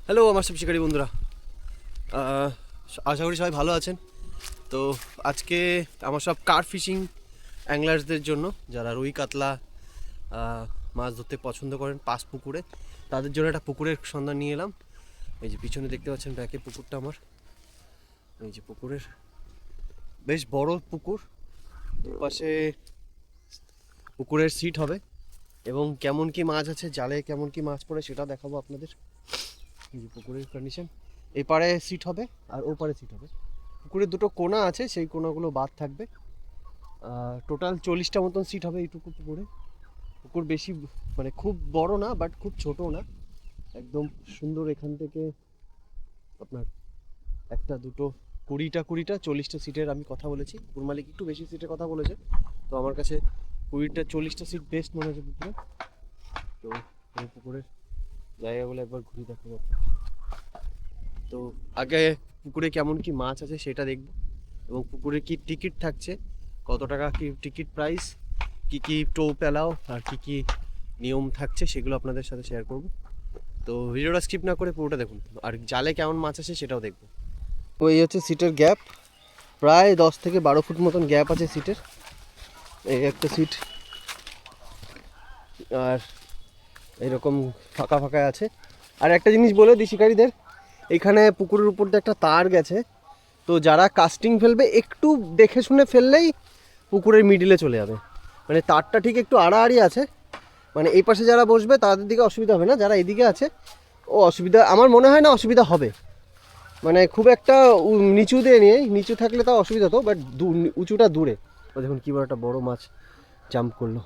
Hello আমার সব শিকারী বন্ধুরা, আশা করি সবাই ভালো আছেন। তো আজকে আমার সব কার ফিশিং অ্যাংলার্সদের জন্য, যারা রুই কাতলা মাছ ধরতে পছন্দ করেন পাঁচ পুকুরে, তাদের জন্য একটা পুকুরের সন্ধান নিয়ে এলাম। এই যে পিছনে দেখতে পাচ্ছেন ব্যাকে পুকুরটা আমার, এই যে পুকুরের বেশ বড় পুকুর, পাশে পুকুরের সিট হবে এবং কেমন কি মাছ আছে, জালে কেমন কি মাছ পড়ে সেটা দেখাবো আপনাদের। এই যে পুকুরের কন্ডিশন, এই পারে সিট হবে আর ও পারে সিট হবে। পুকুরের দুটো কোণা আছে, সেই কোণাগুলো বাদ থাকবে। টোটাল 40টা মতন সিট হবে এইটুকু পুকুরে। পুকুর বেশি মানে খুব বড় না, বাট খুব ছোটও না, একদম সুন্দর। এখান থেকে আপনার একটা দুটো 20টা 40টা সিটের আমি কথা বলেছি। পুকুর মালিক একটু বেশি সিটের কথা বলেছে, তো আমার কাছে 40টা সিট বেস্ট মনে হয়েছে পুকুরে। তো এই পুকুরের জায়গাগুলো একবার ঘুরে দেখাবো। তো আগে পুকুরে কেমন কি মাছ আছে সেটা দেখব, এবং পুকুরে কি টিকিট থাকছে, কত টাকা কি টিকিট প্রাইস, কি কি টোপ অ্যালাও আর কি কি নিয়ম থাকছে সেগুলো আপনাদের সাথে শেয়ার করব। তো ভিডিওটা স্কিপ না করে পুরোটা দেখুন, আর জালে কেমন মাছ আছে সেটাও দেখব। তো এই হচ্ছে সিটের গ্যাপ, প্রায় 10 থেকে 12 ফুট মতন গ্যাপ আছে সিটের। এই একটা সিট, আর এরকম ফাঁকা ফাঁকা আছে। আর একটা জিনিস বলে দিই শিকারীদের, এখানে পুকুরের উপর দিয়ে একটা তার গেছে, তো যারা কাস্টিং ফেলবে একটু দেখে শুনে ফেললেই পুকুরের মিডিলে চলে যাবে। মানে তারটা ঠিক একটু আড়াআড়ি আছে, মানে এই পাশে যারা বসবে তাদের দিকে অসুবিধা হবে না, যারা এদিকে আছে ও অসুবিধা আমার মনে হয় না অসুবিধা হবে। মানে খুব একটা নিচু দিয়ে নিয়ে, নিচু থাকলে তাও অসুবিধা হতো, বাট উঁচুটা দূরে। ও দেখুন কী বড় একটা বড়ো মাছ জাম্প করলো।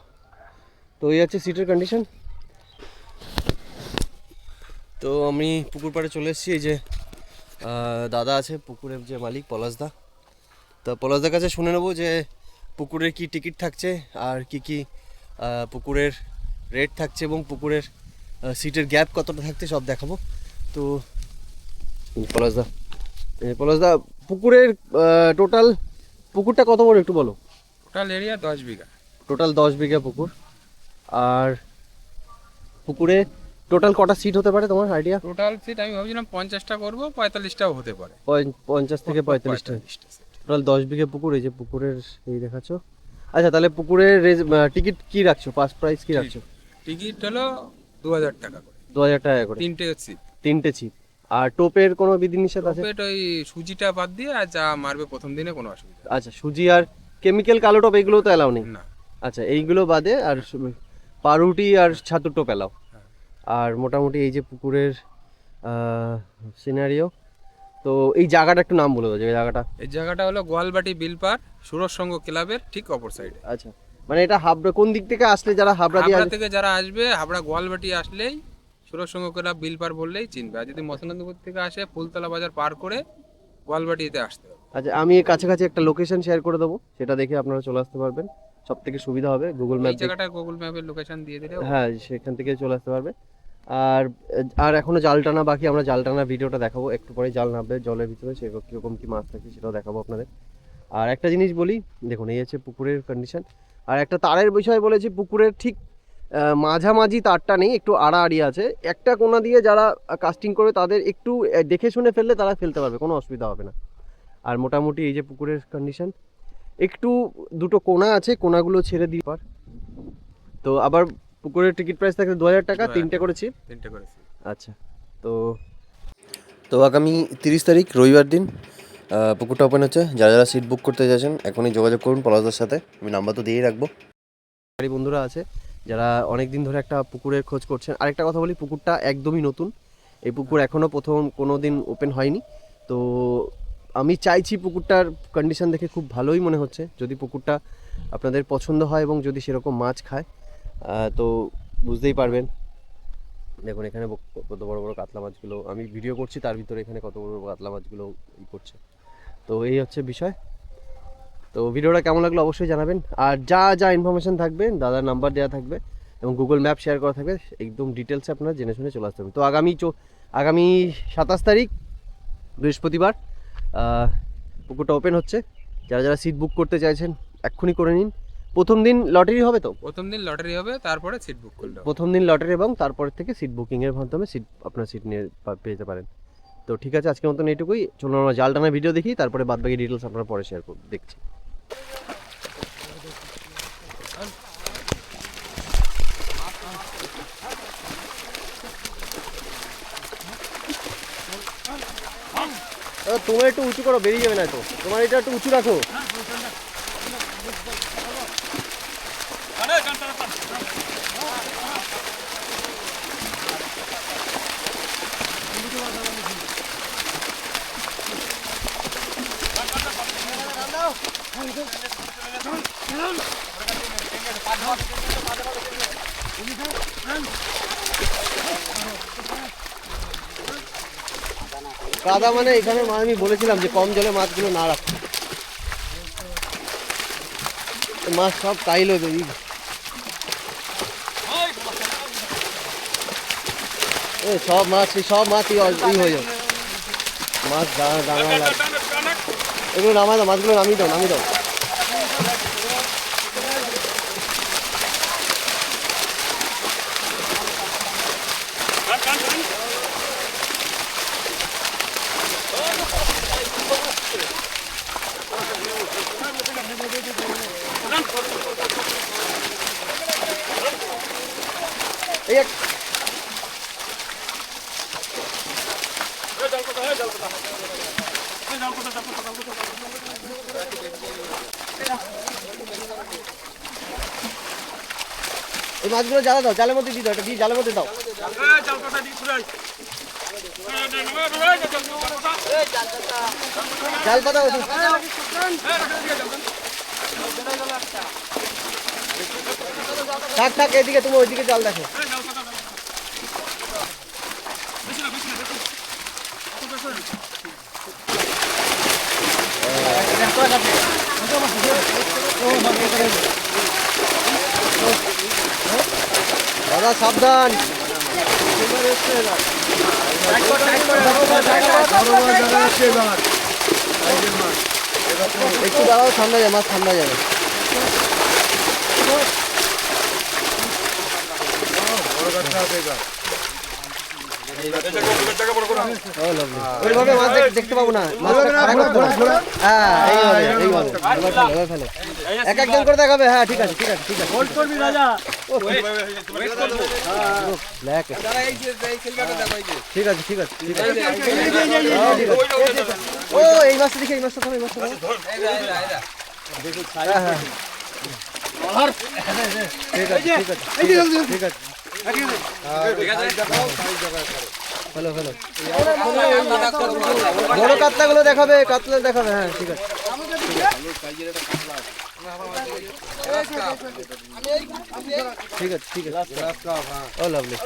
তো এই হচ্ছে সিটের কন্ডিশন। তো আমি পুকুর পাড়ে চলে এসেছি। এই যে দাদা আছে পুকুরের যে মালিক, পলাশদা। তো পলাশদার কাছে শুনে নেবো যে পুকুরের কি টিকিট থাকছে, আর কি কি পুকুরের রেট থাকছে, এবং পুকুরের সিটের গ্যাপ কতটা থাকছে সব দেখাবো। তো পলাশদা, পলাশদা পুকুরের টোটাল পুকুরটা কত বড় একটু বলো। টোটাল এরিয়া 10 বিঘা। টোটাল 10 বিঘা পুকুর। আর পুকুরে টোটাল কটা সিট হতে পারে তোমার আইডিয়া? টোটাল সিট আমি ভাবছিলাম 50টা করবো, 45টাও হতে পারে। 50 থেকে 45টা। 45টা সিট। টোটাল 10 বিঘা পুকুর। এই যে পুকুরের এই দেখাচ্ছ। আচ্ছা, তাহলে পুকুরের টিকিট কি রাখছো, পাস প্রাইস কি রাখছো? টিকিট হলো 2000 টাকা করে, 2000 টাকা করে তিনটে সিট। তিনটে ছিপ। আর টোপের কোনো বিধিনিষেধ আছে? টোপেট ওই সুজিটা বাদ দিয়ে আর যা মারবে প্রথম দিনে কোনো অসুবিধা আচ্ছা, সুজি আর কেমিক্যাল কালো টোপ এগুলো তো অ্যালাউ নেই? না। আচ্ছা, এইগুলো বাদে আর পাউরুটি আর ছাতুর টোপ অ্যালাউ। হ্যাঁ। আর মোটামুটি এই যে পুকুরের সিনারিও। তো এই জায়গাটা একটু নাম বলে দাও, যে জায়গাটা। এই জায়গাটা হলো গোয়ালবাটি বিলপার, সুরজ সংঘ ক্লাবের ঠিক অপর সাইডে। আচ্ছা, মানে এটা হাবড়া কোন দিক থেকে আসলে, যারা হাবড়া দিয়ে হাবড়া থেকে যারা আসবে, হাবড়া গোয়ালবাটি আসলেই সুরজ সংঘ ক্লাব বিলপার বললেই চিনবে। আর যদি মসনন্দপুর থেকে আসে, ফুলতলা বাজার পার করে গোয়ালবাটিতে আসতে হবে। আচ্ছা, আমি এর কাছাকাছি একটা লোকেশন শেয়ার করে দেবো, সেটা দেখে আপনারা চলে আসতে পারবেন, সব থেকে সুবিধা হবে গুগল এই ম্যাপ। জায়গাটা গুগল ম্যাপের লোকেশন দিয়ে দিলে হ্যাঁ, সেখান থেকে চলে আসতে পারবে। আর আর এখনো জাল টানা বাকি, আমরা জাল টানা ভিডিওটা দেখাবো একটু পরে। জাল নামবে জলের ভিতরে, সে কীরকম কী মাছ থাকে সেটাও দেখাবো আপনাদের। আর একটা জিনিস বলি, দেখুন এই হচ্ছে পুকুরের কন্ডিশন। আর একটা তারের বিষয় বলেছি, পুকুরের ঠিক মাঝামাঝি তারটা নেই, একটু আড়াআড়ি আছে। একটা কোণা দিয়ে যারা কাস্টিং করে তাদের একটু দেখে শুনে ফেললে তারা ফেলতে পারবে, কোনো অসুবিধা হবে না। আর মোটামুটি এই যে পুকুরের কন্ডিশন, একটু দুটো কোণা আছে, কোণাগুলো ছেড়ে দিয়ে পার। তো আবার পুকুরের টিকিট প্রাইস থাকে 2000 টাকা, তিনটে করেছি। তিনটে করেছি। আচ্ছা, তো তো আগামী 30 তারিখ রবিবার দিন পুকুরটা ওপেন হচ্ছে। যারা যারা সিট বুক করতে চাইছেন এখনই যোগাযোগ করুন পলাশদার সাথে, আমি নাম্বার তো দিয়েই রাখবো। বাড়ি বন্ধুরা আছে যারা অনেক দিন ধরে একটা পুকুরের খোঁজ করছেন। আরেকটা কথা বলি, পুকুরটা একদমই নতুন, এই পুকুর এখনও প্রথম কোনো দিন ওপেন হয়নি। তো আমি চাইছি, পুকুরটার কন্ডিশন দেখে খুব ভালোই মনে হচ্ছে। যদি পুকুরটা আপনাদের পছন্দ হয় এবং যদি সেরকম মাছ খায়, তো বুঝতেই পারবেন। দেখুন এখানে কত বড় বড় কাতলা মাছগুলো, আমি ভিডিও করছি তার ভিতরে এখানে কত বড় বড় কাতলা মাছগুলো করছে। তো এই হচ্ছে বিষয়। তো ভিডিওটা কেমন লাগলো অবশ্যই জানাবেন। আর যা যা ইনফরমেশন থাকবে, দাদার নাম্বার দেওয়া থাকবে এবং গুগল ম্যাপ শেয়ার করা থাকবে, একদম ডিটেলসে আপনারা জেনে শুনে চলে আসতে হবে। তো আগামী 27 তারিখ বৃহস্পতিবার পুকুরটা ওপেন হচ্ছে। যারা যারা সিট বুক করতে চাইছেন এক্ষুনি করে নিন। প্রথম দিন লটারি হবে তো? প্রথম দিন লটারি হবে, তারপরে সিট বুক করলে হবে। প্রথম দিন লটারি এবং তারপরে থেকে সিট বুকিংয়ের মাধ্যমে আপনার সিট নিয়ে পেতে পারেন। তো ঠিক আছে, আজকের মতন এইটুকুই। চলুন আমরা জাল টানার ভিডিও দেখি, তারপরে বাদবাকি ডিটেলস আপনারা পরে শেয়ার করব, দেখছি। তোমার একটু উঁচু করো, বেরিয়ে যাবে না তো, তোমার এটা একটু উঁচু রাখো। কাদা মানে এখানে আমি বলেছিলাম যে কম জলে মাছগুলো না রাখতে, মাছ সব কাইল হয়ে সব মাছ হয়ে যাবে, মাছ দানা লাগে। এগুলো নামাই দাও, মাছগুলো নামিয়ে দাও। এই মাছগুলো জ্বালা দাও, জালের মধ্যে দিয়ে দাও, এটা দিয়ে জালের মধ্যে দাও। জাল পাতা থাক, এদিকে তুমি ওইদিকে জাল দেখো। দাদা সাবধান, একটু দাঁড়াও, ঠান্ডা যাবে, মাছ ঠান্ডা যাবে। ওইভাবে মাছ দেখতে পাবো না, হ্যাঁ এইভাবে ফেলে এক একজন করে দেখাবে। হ্যাঁ ঠিক আছে। ঠিক আছে। ও এই মাছটা দেখি, এই মাছটা থামো, হ্যাঁ ঠিক আছে। বড় কাতলাগুলো দেখাবে, হ্যাঁ ঠিক আছে। ও লাভলি,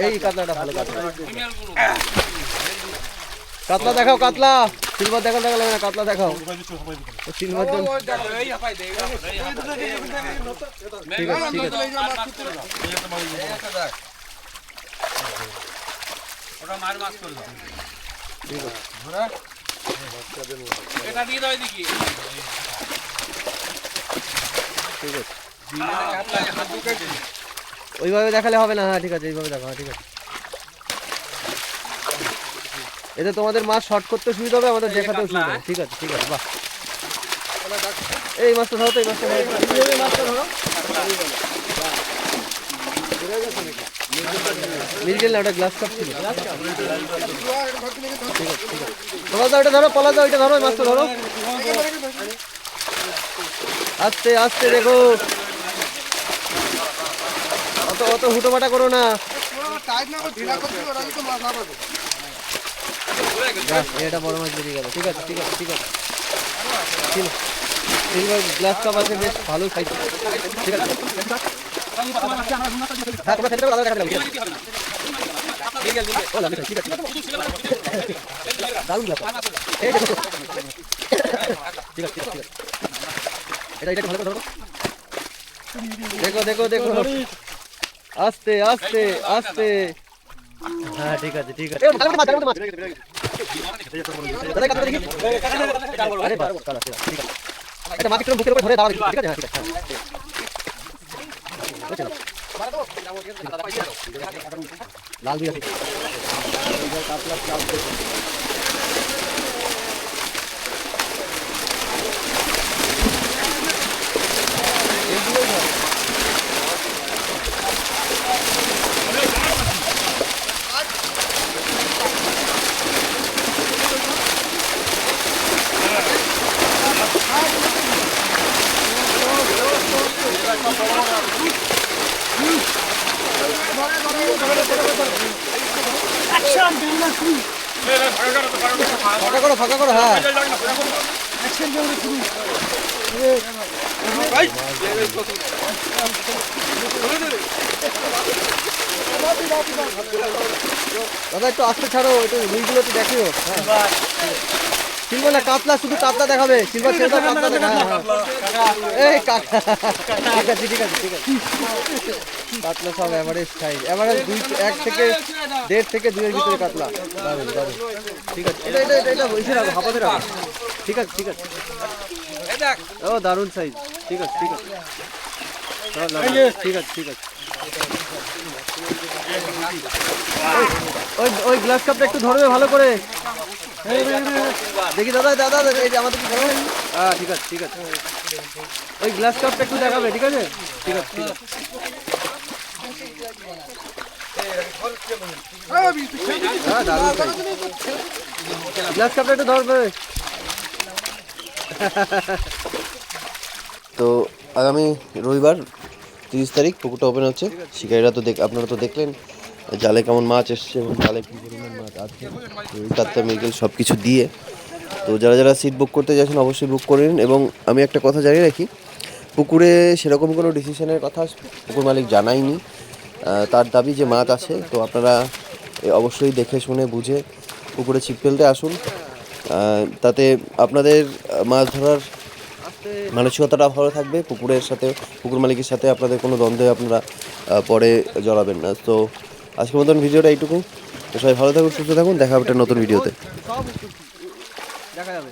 এই কাতলাটা ভালো কাতলা দেখাও, কাতলা সিলভার দেখাও লাগবে না, কাতলা দেখাও সিলভার। ঠিক আছে। ওইভাবে দেখালে হবে না, হ্যাঁ ঠিক আছে, এইভাবে দেখো, ঠিক আছে। এতে তোমাদের মাছ শর্ট করতে সুবিধা হবে, আমাদের দেখাতেও সুবিধা হবে। ঠিক আছে। বাহ, এই মাছটা ধরো তো, এই মাছটা ধরো। মিলছিল না, ওটা গ্লাস কাপ ছিল। ওটা ধরো, পলা দাও, ওইটা ধরো, মাছটা ধরো। আস্তে দেখো, অত হুটোপাটা করো না। এটা বড় মাছ বেরিয়ে গেল। ঠিক আছে। গ্লাস কাপ আছে, বেশ ভালো সাইজ। ঠিক আছে। দেখো আস্তে। হ্যাঁ ঠিক আছে। এটা মাছ একটু বুকের উপরে ধরে দাঁড়াবে, ঠিক আছে? হ্যাঁ, ঠিক আছে, লাল দিয়ে ফাঁকা করো, হ্যাঁ। দাদা একটু আস্তে ছাড়ো, একটু রুইগুলো একটু দেখিও। সিলভার না কাতলা, শুধু কাতলা দেখাবে, সিলভার ছেড়ে দাও, কাতলা দেখা। এই কাকা, ঠিক আছে ঠিক আছে ঠিক আছে। কাতলা সব এভারেজ সাইজ, এভারেজ 1 থেকে 1.5 থেকে 2 এর ভিতরে কাতলা। দারুন দারুন, ঠিক আছে। এটা এটা এটা বলছি রাখো, হাঁপাতে রাখো। ঠিক আছে ঠিক আছে। ও দারুন সাইজ, ঠিক আছে ঠিক আছে। ঠিক আছে ঠিক আছে। ওই গ্লাস কাপটা একটু ধরবে ভালো করে, দেখি। দাদা দাদা এই যে আমাদের কি ধরো। হ্যাঁ ঠিক আছে ঠিক আছে। ওই গ্লাস কাপটা একটু দেখাবে, ঠিক আছে? ঠিক আছে ঠিক আছে। হ্যাঁ দারুন সাইজ। গ্লাস কাপটা একটু ধরবে। তো আগামী রবিবার 30 তারিখ পুকুরটা ওপেন হচ্ছে। শিকারীরা তো আপনারা তো দেখলেন জালে কেমন মাছ এসছে এবং জালে কী পরিমাণ মাছ আছে, কাতলা মৃগেল সব কিছু দিয়ে। তো যারা যারা সিট বুক করতে যাচ্ছেন অবশ্যই বুক করে নিন। এবং আমি একটা কথা জানিয়ে রাখি, পুকুরে সেরকম কোনো ডিসিশনের কথা পুকুর মালিক জানায়নি। তার দাবি যে মাছ আছে, তো আপনারা অবশ্যই দেখে শুনে বুঝে পুকুরে ছিপ ফেলতে আসুন। তাতে আপনাদের মাছ ধরার মানসিকতাটা ভালো থাকবে, পুকুরের সাথে পুকুর মালিকের সাথে আপনাদের কোনো দ্বন্দ্বে আপনারা পরে জড়াবেন না। তো আজকের মতন ভিডিওটা এইটুকু। তো সবাই ভালো থাকুন, সুস্থ থাকুন, দেখা হবে একটা নতুন ভিডিওতে। দেখা যাবে।